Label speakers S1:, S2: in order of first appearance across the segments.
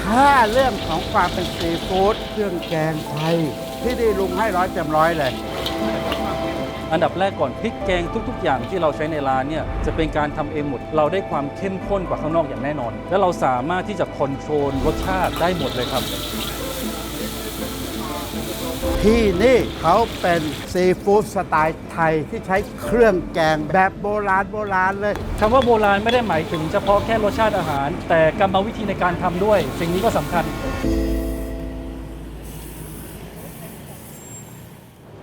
S1: ถ้าเรื่องของความเป็นซีฟู้ดเครื่องแกงไทยที่นี่ลุงให้ร้อยเต็มร้อยเลย
S2: อันดับแรกก่อนพริกแกงทุกๆ อย่างที่เราใช้ในร้านเนี่ยจะเป็นการทำเองหมดเราได้ความเข้มข้นกว่าข้างนอกอย่างแน่นอน และเราสามารถที่จะคอนโทรลรสชาติได้หมดเลยครับ
S1: ที่นี่เขาเป็นซีฟู้ดสไตล์ไทยที่ใช้เครื่องแกงแบบโบราณเลย
S2: คำว่าโบราณไม่ได้หมายถึงเฉพาะแค่รสชาติอาหาร แต่กรรมวิธีในการทำด้วย สิ่งนี้ก็สำคัญ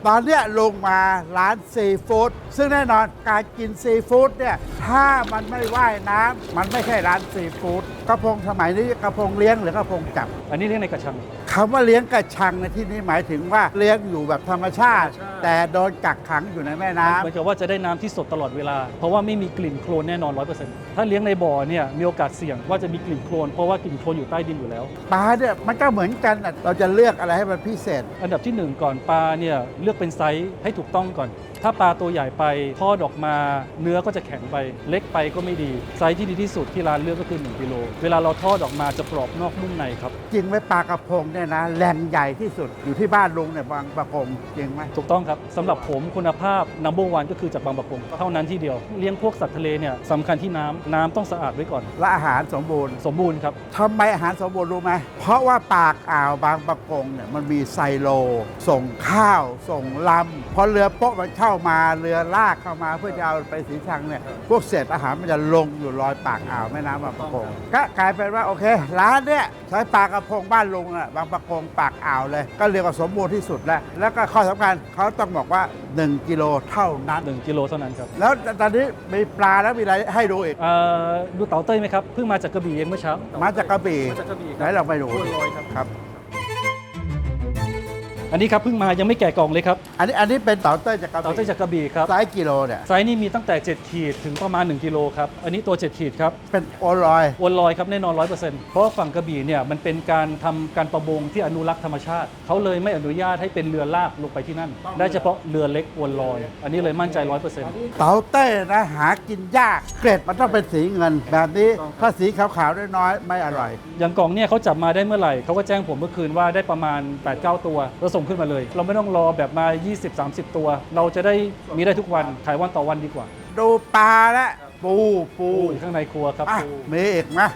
S1: ตอนเนี้ยลงมาร้านซีฟู้ดซึ่งแน่นอนการกินซีฟู้ดเนี่ยถ้ามันไม่ว่ายน้ำมันไม่ใช่ร้านซีฟู้ดกระพงสมัยนี้กระพงเลี้ยงหรือกระพงจับ
S2: อันนี้เรียกในกระชัง
S1: คำว่าเลี้ยงกระชังในที่นี้หมายถึงว่าเลี้ยงอยู่แบบธรรมชาติ แต่โดนกักขังอยู่ในแม่น้ำ
S2: เหมือนกับว่าจะได้น้ำที่สดตลอดเวลา เพราะว่าไม่มีกลิ่นโคลนแน่นอน 100%ถ้าเลี้ยงในบ่อเนี่ยมีโอกาสเสี่ยงว่าจะมีกลิ่นโคลนเพราะว่ากลิ่นโคลนอยู่ใต้ดินอยู่แล้ว
S1: ปลาเนี่ยมันก็เหมือนกันน่ะเราจะเลือกอะไรให้มันพิเศษ
S2: อันดับที่ 1 ก่อนปลาเนี่ยเลือกเป็นไซส์ให้ถูกต้องก่อน ถ้าปลาตัวใหญ่ไปทอดออกมาเนื้อก็จะแข็งไปเล็กไปก็ไม่ดีไซส์ที่ดีที่สุดที่ร้านเลือกก็คือ1กิโลเวลาเราทอดออกมาจะกรอบนอกนุ่มในครับ
S1: จริงไหมปลากระพงเนี่ยนะแหล่งใหญ่ที่สุดอยู่ที่บ้านลุงเนี่ยบางประกงจริงไหม
S2: ถูกต้องครับสำหรับผมคุณภาพ number one ก็คือจากบางประกงเท่านั้นที่เดียวเลี้ยงพวกสัตว์ทะเลเนี่ยสำคัญที่น้ำต้องสะอาดไว้ก่อน
S1: และอาหารสมบูรณ์
S2: สมบูรณ์ครับ
S1: ทำไมอาหารสมบูรณ์รู้ไหมเพราะว่าปากอ่าวบางประกงเนี่ยมันมีไซโล ส่งข้าว ส่งลำพอเรือโป๊ะมันเข้ามาเรือลากเข้ามาเพื่อจะเอาไปสีชังเนี่ยพวกเศษอาหารมันจะลงอยู่ลอยปากอ่าวแม่น้ำบางประกงก็กลายเป็นว่าโอเค ร้านเนี่ยใช้ปลากระพงบ้านลุงอ่ะบางประกงปากอ่าวเลย ก็เรียกว่าสมบูรณ์ที่สุดแล้วก็ข้อสำคัญเขาต้องบอกว่า 1 กิโลเท่านั้น
S2: 1 กิโลเท่านั้นครับ
S1: แล้วตอนนี้มีปลาแล้วมีอะไรให้ดูอีก
S2: ดูเต๋าเต้ยไหมครับเพิ่งมาจากกระบี่เองเมื่อเช้า
S1: มาจากกระบี่
S2: มาจากกระบี่
S1: ไหนเราไปดู
S2: บัวลอยครับ
S1: ครับ
S2: อันนี้ครับเพิ่งมายังไม่แกะกล่องเลยครับ
S1: อันนี้เป็นเต่าเต้ยจากกระ
S2: เต๋าเต้ย
S1: บี่
S2: จากกระบี่ครับ
S1: ไซส์กิโลเนี่ย
S2: ไซส์นี่มีตั้งแต่ 7 ขีดถึงประมาณ 1 กิโลครับ อันนี้ตัว 7 ขีดครับ
S1: เป็นโอลอย
S2: อวนลอยครับแน่นอน 100%เพราะว่าฝั่งกระบี่เนี่ยมันเป็นการทำการประมงที่อนุรักษ์ธรรมชาติ เขาเลยไม่อนุญาตให้เป็นเรือลากลงไปที่นั่น ได้เฉพาะเรือเล็กอวนลอย อันนี้เลยมั่นใจ 100%
S1: เต่าเต้ยนะหากินยากเกล็ดมันต้องเป็นสีเงิน แบบนี้ถ้าสีขาวๆน้อยๆไม่อร่อย
S2: อย่างกล่องเนี่ยเขาจับมาได้เมื่อไหร่เขาก็แจ้งผมเมื่อคืนว่าได้ประมาณ 8-9 ตัวแล้วส่งขึ้นมาเลย เราไม่ต้องรอแบบมา 20-30 ตัว เราจะได้มีได้ทุกวันขายวันต่อวันดีกว่า
S1: ดูปลาและปู
S2: อยู่ข้างในครัวครับ
S1: อ่ะ
S2: ปู
S1: มีอีกนะ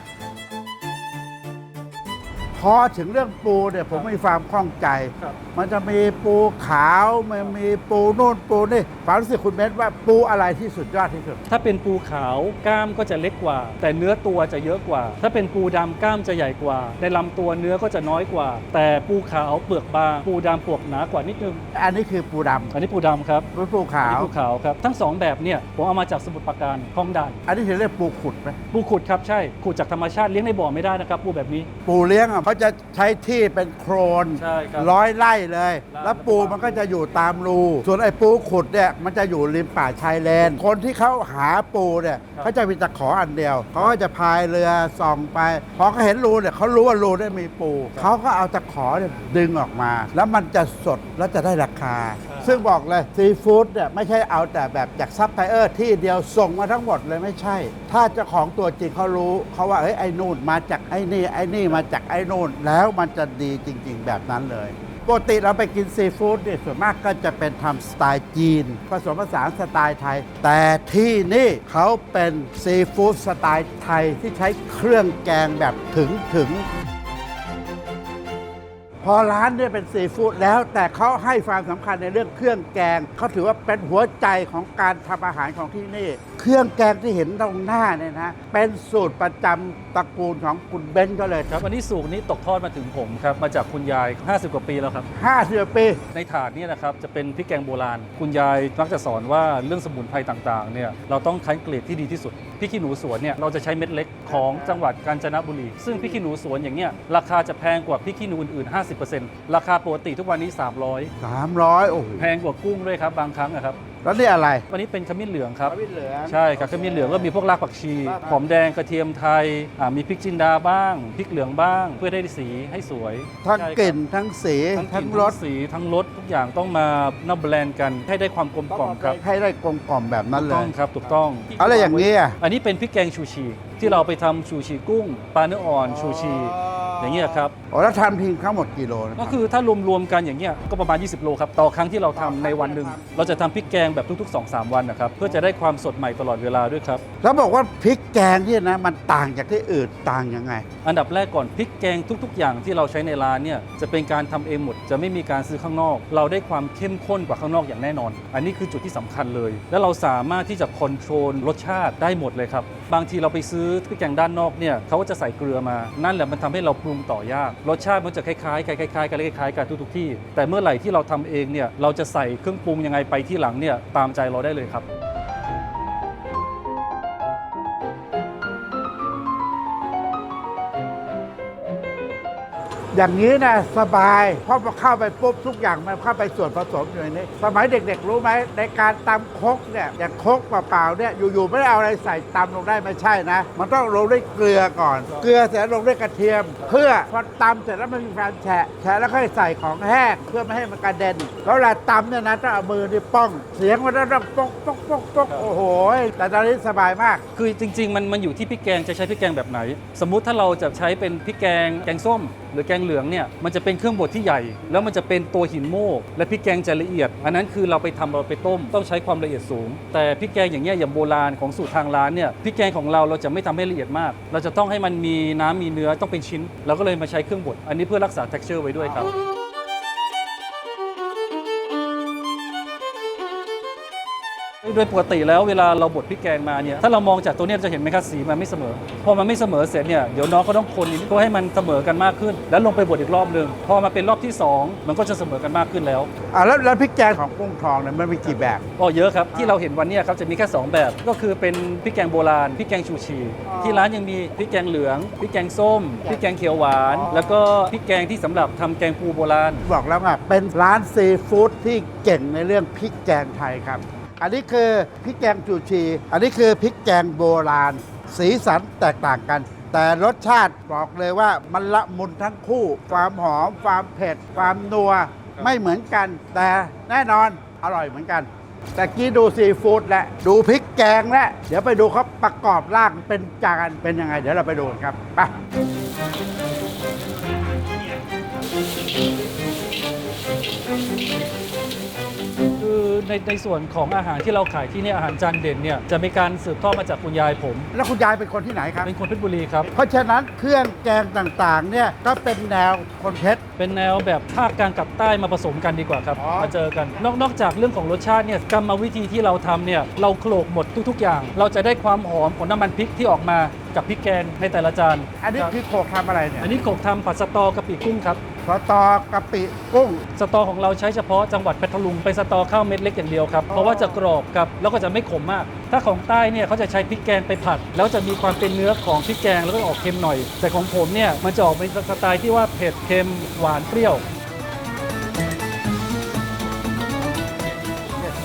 S1: พอถึงเรื่องปูเนี่ยผมมีความข้องใจ
S2: ครับ
S1: มันจะมีปูขาวมันมีปูโน่นปูนี่ความรู้สึกคุณเบนว่าปูอะไรที่สุดยอดที่สุด
S2: ถ้าเป็นปูขาวกล้ามก็จะเล็กกว่า แต่เนื้อตัวจะเยอะกว่า ถ้าเป็นปูดำกล้ามจะใหญ่กว่า ในลำตัวเนื้อก็จะน้อยกว่า แต่ปูขาวเปลือกบางปูดำเปลือกหนากว่านิดนึง
S1: อันนี้คือปูด
S2: อันนี้ปูดำครับ
S1: ำเป็นปูขา
S2: อัน
S1: ว
S2: นี้ปูขาวครับทั้งสองแบบเนี่ยผมเอามาจากสมุทรปราการคลองด่าน
S1: อันนี้เรียกปูขุดไหม
S2: ปูขุดครับใช่ขุดจากธรรมชาติเลี้ยงในบ่อไม่ได้นะครับปูแบบนี้
S1: ปูเลี้ยงอ่ะเขาจะใช้ที่เป็นโครน
S2: ใช่ครับ
S1: ร้อยไร่เลย แล้วปูมันก็จะอยู่ตามรู ส่วนไอ้ปูขุดเนี่ยมันจะอยู่ริมป่าชายเลน คนที่เขาหาปูเนี่ยเขาจะมีตะขออันเดียว เขาก็จะพายเรือส่องไป พอเขาเห็นรูเนี่ยเขารู้ว่ารูได้มีปู เขาก็เอาตะขอเนี่ยดึงออกมา แล้วมันจะสดแล้วจะได้ราคา ซึ่งบอกเลยซีฟู้ดเนี่ยไม่ใช่เอาแต่แบบจากซัพพลายเออร์ที่เดียวส่งมาทั้งหมดเลยไม่ใช่ ถ้าเจ้าของตัวจริงเขารู้เขาว่าเอ้ยไอ้นู่นมาจากไอ้นี่มาจากไอ้นู่นแล้วมันจะดีจริง ๆ แบบนั้นเลยปกติเราไปกินซีฟู้ดเนี่ยส่วนมากก็จะเป็นทำสไตล์จีนผสมผสานสไตล์ไทย แต่ที่นี่เขาเป็นซีฟู้ดสไตล์ไทยที่ใช้เครื่องแกงแบบถึงพอร้านเนี่ยเป็นซีฟู้ดแล้วแต่เขาให้ความสำคัญในเรื่องเครื่องแกงเขาถือว่าเป็นหัวใจของการทำอาหารของที่นี่ เครื่องแกงที่เห็นตรงหน้าเนี่ยนะเป็นสูตรประจำตระกูลของคุณเบนซ์ก็เลย
S2: ครับอันนี้สูตรนี้ตกทอดมาถึงผมครับมาจากคุณยาย 50 กว่าปีแล้วครับ
S1: 50 ปี
S2: ในถาดเนี่ยนะครับจะเป็นพริกแกงโบราณ คุณยายมักจะสอนว่าเรื่องสมุนไพรต่างๆเนี่ยเราต้องคั้นเกรดที่ดีที่สุดพริกขี้หนูสวนเนี่ยเราจะใช้เม็ดเล็กของจังหวัดกาญจนบุรีซึ่งพริกขี้หนูสวนอย่างเงี้ยราคาจะแพงกว่าพริกขี้หนูอื่นๆ 50%ราคาปกติทุกวันนี้
S1: 300 โอ้โห
S2: 300 แพงกว่ากุ้งด้วยครับบางครั้งนะครับ
S1: แล้วนี่อะไร
S2: วันนี้เป็นขมิ้นเหลืองครับ
S1: ขมิ้นเหลือง
S2: ใช่ครับขมิ้นเหลืองก็มีพวกรากผักชีหอมแดงกระเทียมไทยมีพริกจินดาบ้างพริกเหลืองบ้าง เพื่อได้สีให้สวย
S1: ทั้ง
S2: ใช่ครับ
S1: กลิ่นทั้งสี
S2: ทั้งก
S1: ทั้
S2: ลิ่
S1: ง
S2: น
S1: ร
S2: ทั้
S1: ส
S2: งสีทั้งรสทุกอย่างต้องมานับแบรนด์กันให้ได้ความกลมกล่อมครับ
S1: ให้ได้กลมกล่อมแบบนั้น
S2: ถูก
S1: เล
S2: ต้อง
S1: ย
S2: ครับถูกต้อง
S1: อะไรอย่างนี้อ่ะ
S2: อันนี้เป็นพริกแกงชูชีที่เราไปทำชูชีกุ้งปลาเนื้ออ่อนชูชี อย่างเงี้ยครับ
S1: โอ้แล้วทำทิ้งทั้งหมดกี่โลนะ
S2: ก็คือถ้ารวมๆกันอย่างเงี้ยก็ประมาณ 20 โลครับต่อครั้งที่เราทำในวันหนึ่งเราจะทำพริกแกงแบบทุกๆ 2-3 วันนะครับเพื่อจะได้ความสดใหม่ตลอดเวลาด้วยครับ
S1: แล้วบอกว่าพริกแกงเนี่ยนะมันต่างจากที่อื่นต่างยังไง
S2: อันดับแรกก่อนพริกแกงทุก ๆ อย่างที่เราใช้ในร้านเนี่ยจะเป็นการทำเองหมดจะไม่มีการซื้อข้างนอก เราได้ความเข้มข้นกว่าข้างนอกอย่างแน่นอน อันนี้คือจุดที่สำคัญเลย และเราสามารถที่จะคอนโทรลรสชาติได้หมดเลยครับบางทีเราไปซื้อพริกแกงด้านนอกเนี่ยเขาก็จะใส่เกลือมานั่นแหละมันทำให้เราปรุงต่อยากรสชาติมันจะคล้ายๆกันคล้ายๆกันคล้ายๆกันทุกๆที่แต่เมื่อไหร่ที่เราทำเองเนี่ยเราจะใส่เครื่องปรุงยังไงไปที่หลังเนี่ยตามใจเราได้เลยครับ
S1: อย่างนี้นะสบายเพราะพอเข้าไปปุ๊บทุกอย่างมันเข้าไปส่วนผสมอยู่ในนี้สมัยเด็กๆรู้ไหมในการตำครกเนี่ยอย่างครกเปล่าๆเนี่ยอยู่ๆไม่ได้เอาอะไรใส่ตำลงได้ไม่ใช่นะมันต้องลงด้วยเกลือก่อน เกลือเสร็จลงด้วยกระเทียม เพื่อพอตำเสร็จแล้วมันมีการแฉะแล้วค่อยใส่ของแห้งเพื่อไม่ให้มันกระเด็นแล้วเวลาตำเนี่ยนะต้องเอามือนี่ป้องเสียงมันต้องป๊อกป๊อกป๊อกป๊อกโอ้โหแต่ตอนนี้สบายมาก
S2: คือจริงๆมันอยู่ที่พริกแกงจะใช้พริกแกงแบบไหน สมมุติถ้าเราจะใช้เป็นพริกแกงส้ม หรือแกงเหลืองเนี่ยมันจะเป็นเครื่องบดที่ใหญ่ แล้วมันจะเป็นตัวหินโม่และพริกแกงจะละเอียด อันนั้นคือเราไปต้มต้องใช้ความละเอียดสูง แต่พริกแกงอย่างเงี้ยอย่างโบราณของสูตรทางร้านเนี่ยพริกแกงของเราจะไม่ทำให้ละเอียดมาก เราจะต้องให้มันมีน้ำมีเนื้อต้องเป็นชิ้นเราก็เลยมาใช้เครื่องบดอันนี้เพื่อรักษา texture ไว้ด้วยครับ โดยปกติแล้วเวลาเราบดพริกแกงมาเนี่ยถ้าเรามองจากตัวเนี้ยจะเห็นไหมครับสีมันไม่เสมอพอมันไม่เสมอเสร็จเนี่ยเดี๋ยวน้องก็ต้องคนอีกเพื่อให้มันเสมอกันมากขึ้น แล้วลงไปบดอีกรอบหนึ่งพอมาเป็นรอบที่ 2 มันก็จะเสมอกันมากขึ้นแล้ว
S1: แล้วพริกแกงของกุ้งทองเนี่ยมันมีกี่แบบ
S2: ก็เยอะครับที่เราเห็นวันเนี้ยครับจะมีแค่ 2 แบบก็คือเป็นพริกแกงโบราณพริกแกงชูชี ที่ร้านยังมีพริกแกงเหลืองพริกแกงส้มพริกแกงเขียวหวาน แล้วก็พริกแกงที่สำหรับทำแกงปูโบราณ
S1: บอกแล้วว่าเป็นร้านซีฟู้ดที่เก่งในเรื่องพริกแกงไทยครับ อันนี้คือพริกแกงจูชี อันนี้คือพริกแกงโบราณ สีสันแตกต่างกัน แต่รสชาติบอกเลยว่ามันละมุนทั้งคู่ ความหอม ความเผ็ด ความนัวไม่เหมือนกัน แต่แน่นอนอร่อยเหมือนกัน แต่กี้ดูซีฟู้ดและดูพริกแกงและเดี๋ยวไปดูเขาประกอบร่างเป็นจานเป็นยังไง เดี๋ยวเราไปดูกันครับไป
S2: คือในส่วนของอาหารที่เราขายที่นี่อาหารจานเด่นเนี่ยจะมีการสืบทอดมาจากคุณยายผม
S1: แล้วคุณยายเป็นคนที่ไหนครับ
S2: เป็นคนเพชรบุรีครับ
S1: เพราะฉะนั้นเครื่องแกงต่างๆเนี่ยก็เป็นแนวคนเพชร
S2: เป็นแนวแบบภาคกลางกับใต้มาผสมกันดีกว่าครับ
S1: อ๋อ
S2: มาเจอกันนอกจากเรื่องของรสชาติเนี่ยกรรมวิธีที่เราทำเนี่ยเราโขลกหมดทุกๆอย่าง เราจะได้ความหอมของน้ำมันพริกที่ออกมากับพริกแกงในแต่ละจาน
S1: อันนี้
S2: รับ
S1: คือโขกทำอะไรเนี่ย
S2: อันนี้โขลกทำผัดสตอกะปิกุ้งครับ
S1: สตอกะปิกุ้ง
S2: สตอของเราใช้เฉพาะจังหวัดเพชรบุรีเป็นสตอข้าวเม็ดเล็กอย่างเดียวครับเพราะว่าจะกรอบครับแล้วก็จะไม่ขมมาก ถ้าของใต้เนี่ยเขาจะใช้พริกแกงไปผัด แล้วจะมีความเป็นเนื้อของพริกแกงแล้วก็ออกเค็มหน่อย แต่ของผมเนี่ยมันจะออกเป็นสไตล์ที่ว่าเผ็ดเค็มหวานเปรี้ยว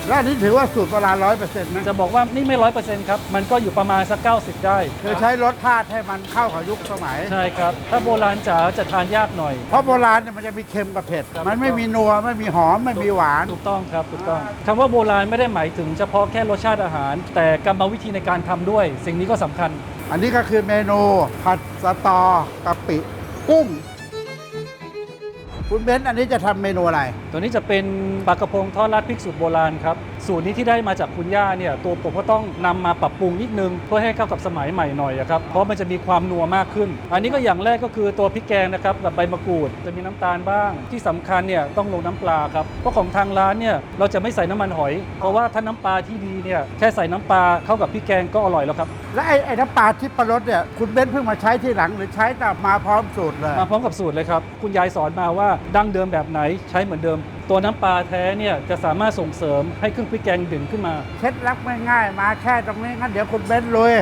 S1: และอันนี้ถือว่าสูตรโบราณ100%นะ
S2: จะบอกว่านี่ไม่100%ครับ มันก็อยู่ประมาณสัก 90 ได้
S1: คือใช้รสชาติให้มันเข้ากับยุคสมัย
S2: ใช่ครับ ถ้าโบราณจ๋าจะทานยากหน่อย
S1: เพราะโบราณเนี่ยมันจะมีเค็มกับเผ็ด มันไม่มีนัวไม่มีหอมไม่มีหวาน
S2: ถูกต้องครับถูกต้องคำว่าโบราณไม่ได้หมายถึงเฉพาะแค่รสชาติอาหาร แต่กรรมวิธีในการทำด้วย สิ่งนี้ก็สำคัญ
S1: อันนี้ก็คือเมนูผัดสตอกะปิกุ้ง คุณเบนซ์อันนี้จะทำเมนูอะไร
S2: ตัวนี้จะเป็นปลากระพงทอดราดพริกสูตรโบราณครับสูตรนี้ที่ได้มาจากคุณย่าเนี่ยตัวผมก็ต้องนำมาปรับปรุงนิดนึงเพื่อให้เข้ากับสมัยใหม่หน่อยอะครับเพราะมันจะมีความนัวมากขึ้น อันนี้ก็อย่างแรกก็คือตัวพริกแกงนะครับแบบใบมะกรูดจะมีน้ำตาลบ้าง ที่สำคัญเนี่ยต้องลงน้ำปลาครับเพราะของทางร้านเนี่ยเราจะไม่ใส่น้ำมันหอย เพราะว่าถ้าน้ำปลาที่ดีเนี่ยแค่ใส่น้ำปลาเข้ากับพริกแกงก็อร่อยแล้วครับ
S1: และไอ้น้ำปลาทิพรสเนี่ยคุณเบนซ์เพิ่งมาใช้ที่หลังหรือใช้แต่มาพร้อมสูตรเลย
S2: มาพร้อมกับสูตรเลยครับคุณยายสอนมาว่าดั้งเดิมแบบไหนใช้เหมือนเดิม ตัวน้ำปลาแท้เนี่ยจะสามารถส่งเสริมให้เครื่องพริกแกงดึงขึ้นมา
S1: เคล็ดลับง่ายๆมาแค่ตรงนี้งั้นเดี๋ยวคุณเบนซ์ลุย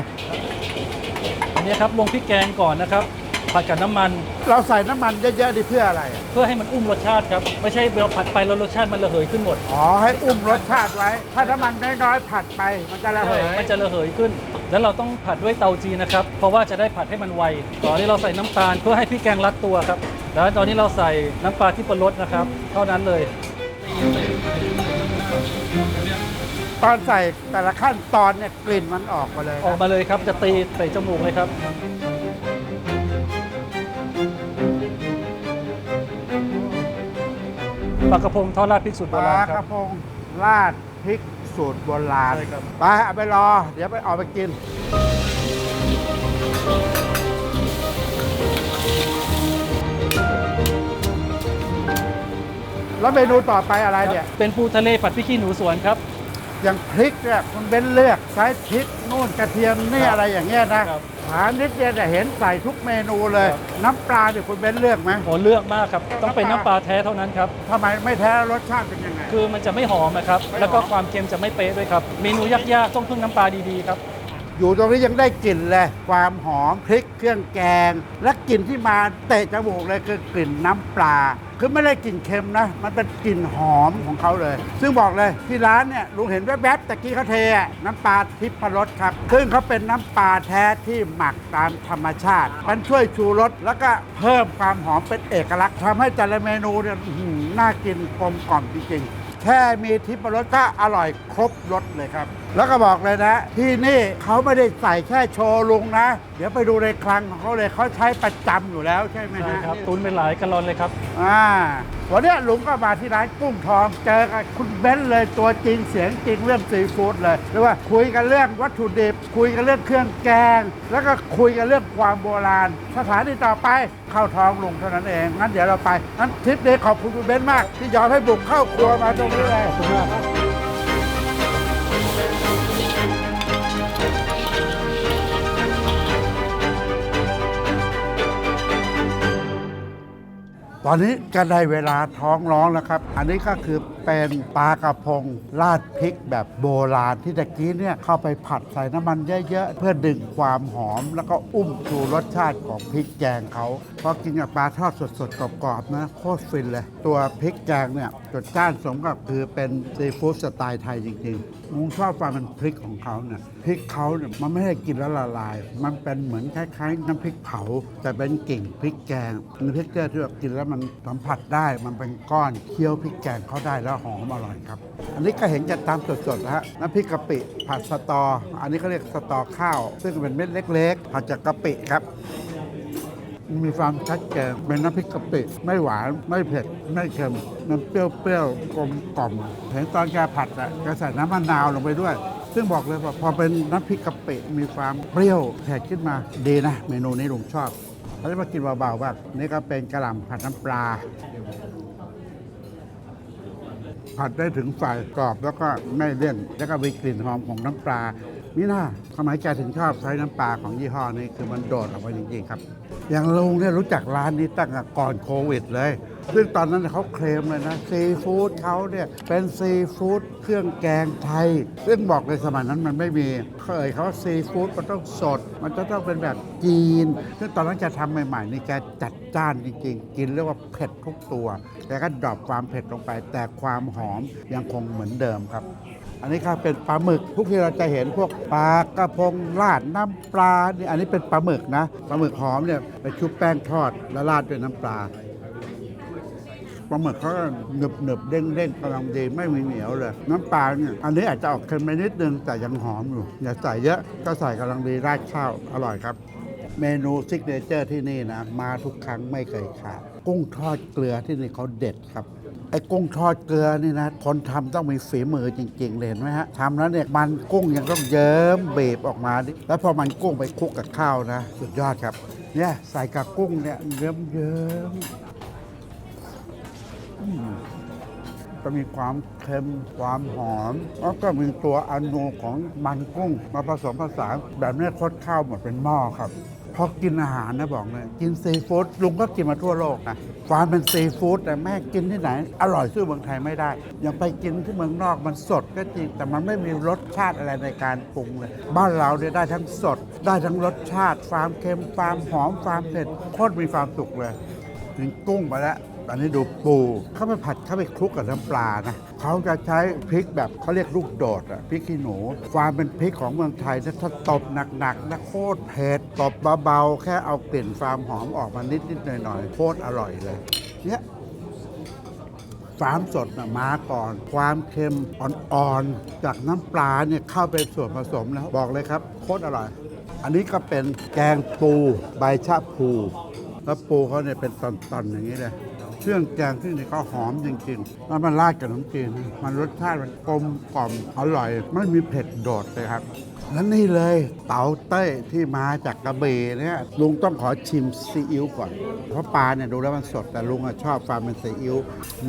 S2: อันนี้ครับลงพริกแกงก่อนนะครับผัดกับน้ำมัน
S1: เราใส่น้ำมันเยอะๆนี่เพื่ออะไร
S2: เพื่อให้มันอุ้มรสชาติครับไม่ใช่เราผัดไปแล้วรสชาติมันระเหยขึ้นหมด
S1: อ๋อให้อุ้มรสชาติไว้ ถ้าน้ำมันน้อยๆผัดไปมันจะระเหย
S2: มันจะระเหยขึ้น แล้วเราต้องผัดด้วยเตาจีนนะครับเพราะว่าจะได้ผัดให้มันไวตอนนี้เราใส่น้ำตาลเพื่อให้พริกแกงรัดตัวครับแล้วตอนนี้เราใส่น้ำปลาที่ปรสนะครับเท่านั้นเลย
S1: ตอนใส่แต่ละขั้นตอนเนี่ยกลิ่นมันออกมาเลย
S2: ออกมาเลยครับจะตีใส่จมูกเลยครับ ปลากระพงทอดราดพริกสูตร
S1: ป
S2: โบ
S1: ลา
S2: ราณ
S1: ก
S2: ครั
S1: ระ
S2: บ
S1: พงราดพริกสูตรโบราณ
S2: ใช่ครับ
S1: ไปเอาไปรอ เดี๋ยวไปออกไปกิน แล้วเมนูต่อไปอะไรเนี่ย
S2: เป็นปูทะเลผัดพริกขี้หนูสวนครับ
S1: อย่างพริกเนี่ยคุณเบ้นเลือกใช้พริกนู่นกระเทียมนี่
S2: ครับ
S1: อะไรอย่างเงี้ยนะครับ หานิดเดียวแต่เห็นใส่ทุกเมนูเลย
S2: ครับ
S1: น้ำปลาเนี่ยคุณเบ้นเลือกไหม
S2: โหเลือกมากครับ ต้องเป็นน้ำปลาแท้เท่านั้นครับ
S1: ทำไมไม่แท้รสชาติเป็นยังไง
S2: คือมันจะไม่หอมนะครับ
S1: ไม่หอม
S2: แล้วก็ความเค็มจะไม่เป๊ะด้วยครับ เมนูยากๆต้องพึ่งน้ำปลาดีๆครับ
S1: อยู่ตรงนี้ยังได้กลิ่นเลย ความหอมพริกเครื่องแกง และกลิ่นที่มาเตะจมูกเลยคือกลิ่นน้ำปลา คือไม่ได้กลิ่นเค็มนะ มันเป็นกลิ่นหอมของเขาเลย ซึ่งบอกเลยที่ร้านเนี่ยลุงเห็นแวบๆตะกี้เขาเทอะน้ำปลาทิพรสครับซึ่งเขาเป็นน้ำปลาแท้ที่หมักตามธรรมชาติ มันช่วยชูรสแล้วก็เพิ่มความหอมเป็นเอกลักษณ์ทำให้แต่ละเมนูเนี่ยน่ากินกลมกล่อมจริงๆ แค่มีทิพรสก็อร่อยครบรสเลยครับ แล้วก็บอกเลยนะ ที่นี่เขาไม่ได้ใส่แค่โชว์ลุงนะ เดี๋ยวไปดูในคลังของเขาเลยเขาใช้ประจำอยู่แล้วใช่ไหม
S2: ใช่
S1: ฮะ
S2: ครับ ตุนเป็นหลายกะลอนเลยครับ
S1: วันเนี้ยลุงก็มาที่ร้านกุ้งทองเจอกับคุณเบ้นเลยตัวจริงเสียงจริงเรื่องซีฟู้ดเลยเรียกว่าคุยกันเรื่องวัตถุดิบคุยกันเรื่องเครื่องแกง แล้วก็คุยกันเรื่องความโบราณ สถานีต่อไปเข้าท้องลุงเท่านั้นเองงั้นเดี๋ยวเราไปงั้นทริปนี้ขอบคุณคุณเบ้นมาก ที่ยอมให้บุกเข้าครัวมาตรงนี้เลย
S2: ขอบคุณมากครับ
S1: ตอนนี้ก็ได้เวลาท้องร้องแล้วครับ อันนี้ก็คือเป็นปลากระพงราดพริกแบบโบราณที่ตะกี้เนี่ยเข้าไปผัดใส่น้ำมันเยอะๆ เพื่อดึงความหอมแล้วก็อุ้มชูรสชาติของพริกแกงเขาพอกินกับปลาทอดสดๆกรอบๆนะโคตรฟินเลย ตัวพริกแกงเนี่ยรสชาติสมกับคือเป็นซีฟู้ดสไตล์ไทยจริงๆลุงชอบความเป็นพริกของเขาเนี่ยพริกเขาเนี่ยมันไม่ได้กินแล้วละลาย มันเป็นเหมือนคล้ายๆน้ำพริกเผา แต่เป็นกิ่งพริกแกงมีเท็กเจอร์ที่แบบกินแล้วมันสัมผัสได้มันเป็นก้อนเคี้ยวพริกแกงเขาได้แล้วหอมอร่อยครับ อันนี้ก็เห็นจะตามสดๆนะฮะน้ำพริกกะปิผัดสตอ อันนี้เขาเรียกสตอข้าว ซึ่งเป็นเม็ดเล็กๆผัดจากกะปิครับมีความชัดเจนเป็นน้ำพริกกะปิไม่หวานไม่เผ็ดไม่เค็มมันเปรี้ยวๆกลมกล่อมเห็นตอนแกผัดอ่ะแกใส่น้ำมะนาวลงไปด้วย ซึ่งบอกเลยว่าพอเป็นน้ำพริกกะปิมีความเปรี้ยวเผ็ดขึ้นมาดีนะ เมนูนี้ลุงชอบเขาจะมากินเบาๆบ้างนี่ก็เป็นกะหล่ำผัดน้ำปลา ผัดได้ถึงฝ่ายกรอบแล้วก็ไม่เลี่ยนแล้วก็มีกลิ่นหอมของน้ำปลานี่น่าทำไมแกถึงชอบใช้น้ำปลาของยี่ห้อนี้คือมันโดดออกมาจริงๆครับ อย่างลุงเนี่ยรู้จักร้านนี้ตั้งแต่ก่อนโควิดเลย ซึ่งตอนนั้นเขาเคลมเลยนะซีฟู้ดเขาเนี่ยเป็นซีฟู้ดเครื่องแกงไทย ซึ่งบอกในสมัยนั้นมันไม่มีเขาว่าซีฟู้ดมันต้องสด มันจะต้องเป็นแบบจีน ซึ่งตอนนั้นแกทำใหม่ๆนี่แกจัดจ้านจริงๆ กินเรียกว่าเผ็ดทุกตัวแกก็ดรอปความเผ็ดลงไป แต่ความหอมยังคงเหมือนเดิมครับ อันนี้ครับเป็นปลาหมึกพวกที่เราจะเห็นพวกปลากระพงราดน้ำปลานี่อันนี้เป็นปลาหมึกนะปลาหมึกหอมเนี่ยไปชุบแป้งทอดแล้วราดด้วยน้ำปลาปลาหมึกเขาหนึบหนึบๆเด้งเด้งๆกำลังดีไม่มีเหนียวเลย น้ำปลาเนี่ยอันนี้อาจจะออกเค็มไปนิดนึงแต่ยังหอมอยู่อย่าใส่เยอะก็ใส่กำลังดีราดข้าวอร่อยครับ เมนูซิกเนเจอร์ที่นี่นะมาทุกครั้งไม่เคยขาดกุ้งทอดเกลือที่นี่เขาเด็ดครับ ไอ้กุ้งทอดเกลือนี่นะคนทำต้องมีฝีมือจริงๆเลยเห็นไหมฮะทำแล้วเนี่ยมันกุ้งยังต้องเยิ้มเบบออกมาดิแล้วพอมันกุ้งไปคลุกกับข้าวนะ สุดยอดครับเนี่ยใส่กับกุ้งเนี่ยเยิ้มก็มีความเค็มความหอมแล้วก็มีตัวอนูของมันกุ้งมาผสมผสานแบบนี้คดข้าวหมดเป็นหม้อครับพอกินอาหารนะบอกเลยกินซีฟู้ดลุงก็กินมาทั่วโลกนะความเป็นซีฟู้ดแต่แม่กินที่ไหน อร่อยสู้เมืองไทยไม่ได้ยังไปกินที่เมืองนอกมันสดก็จริงแต่มันไม่มีรสชาติอะไรในการปรุงเลยบ้านเราเนี่ยได้ทั้งสด ได้ทั้งรสชาติความเค็มความหอมความเผ็ดโคตรมีความสุขเลยถึงกุ้งไปแล้วอันนี้ดูปูเข้าไปผัดเข้าไปคลุกกับน้ำปลานะเขาจะใช้พริกแบบเขาเรียกลูกโดดอะพริกขี้หนูความเป็นพริกของเมืองไทยถ้าตบหนักๆนะโคตรเผ็ดตบเบาๆแค่เอากลิ่นความหอมออกมานิดๆหน่อยๆโคตรอร่อยเลยเนี่ยความสดนะมาก่อน ความเค็มอ่อนๆจากน้ำปลาเนี่ยเข้าไปส่วนผสมแล้วบอกเลยครับโคตรอร่อย อันนี้ก็เป็นแกงปูใบชะพูแล้วปูเขาเนี่ยเป็นตอนๆอย่างนี้เลย เครื่องแกงที่นี่ก็หอมจริงๆแล้วมันราดกับน้ำจีนมันรสชาติมันกลมกล่อมอร่อยไม่มีเผ็ดโดดเลยครับ และนี่เลยเต๋าเต้ยที่มาจากกระบี่เนี่ยลุงต้องขอชิมซีอิ๊วก่อน เพราะปลาเนี่ยดูแล้วมันสดแต่ลุงอะชอบความเป็นซีอิ๊ว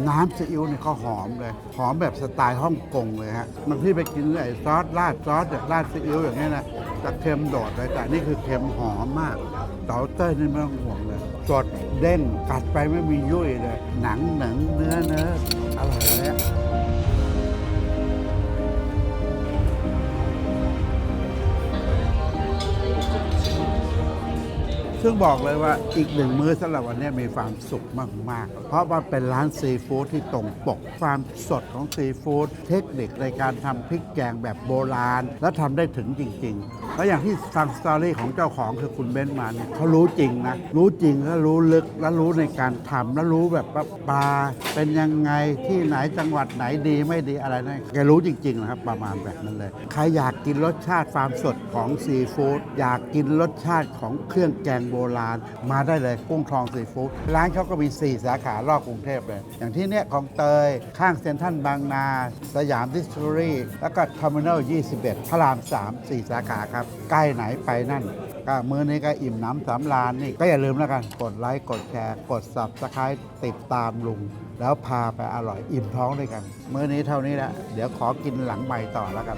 S1: น้ำซีอิ๊วเนี่ยเขาหอมเลย หอมแบบสไตล์ฮ่องกงเลยฮะบางที่ไปกินไอ้ซอสราดเนี่ยราดซีอิ๊วอย่างนี้นะจะเค็มโดดเลยแต่นี่คือเค็มหอมมากเต๋าเต้ยนี่ไม่ต้องห่วงเลยสดเด้งกัดไปไม่มียุ่ยเลยหนังเนื้ออร่อยเลยอะ ซึ่งบอกเลยว่าอีกหนึ่งมื้อสำหรับวันนี้มีความสุขมากๆ เพราะว่าเป็นร้านซีฟู้ดที่ตรงปกความสดของซีฟู้ดเทคนิคในการทำพริกแกงแบบโบราณ และทำได้ถึงจริงๆ แล้วอย่างที่ฟังสตอรี่ของเจ้าของคือคุณเบนซ์มาเนี่ยเขารู้จริงนะรู้จริงและรู้ลึกและรู้ในการทำและรู้แบบว่าปลาเป็นยังไงที่ไหนจังหวัดไหนดีไม่ดีอะไรนั่นแกรู้จริงๆนะครับประมาณแบบนั้นเลยใครอยากกินรสชาติความสดของซีฟู้ดอยากกินรสชาติของเครื่องแกงโบราณมาได้เลยกุ้งทองซีฟู้ดร้านเขาก็มี 4 สาขารอบกรุงเทพเลย อย่างที่เนี้ยของเตยข้างเซ็นทรัลบางนา สยามดิสคัฟเวอรี่แล้วก็เทอร์มินอล 21 พระราม 3 4 สาขาครับ ใกล้ไหนไปนั่น ก็มื้อนี้ก็อิ่มน้ำสำราญนี่ ก็อย่าลืมแล้วกัน กดไลค์กดแชร์ กด Subscribe ติดตามลุง แล้วพาไปอร่อยอิ่มท้องด้วยกัน มื้อนี้เท่านี้แหละเดี๋ยวขอกินหลังใหม่ต่อแล้วกัน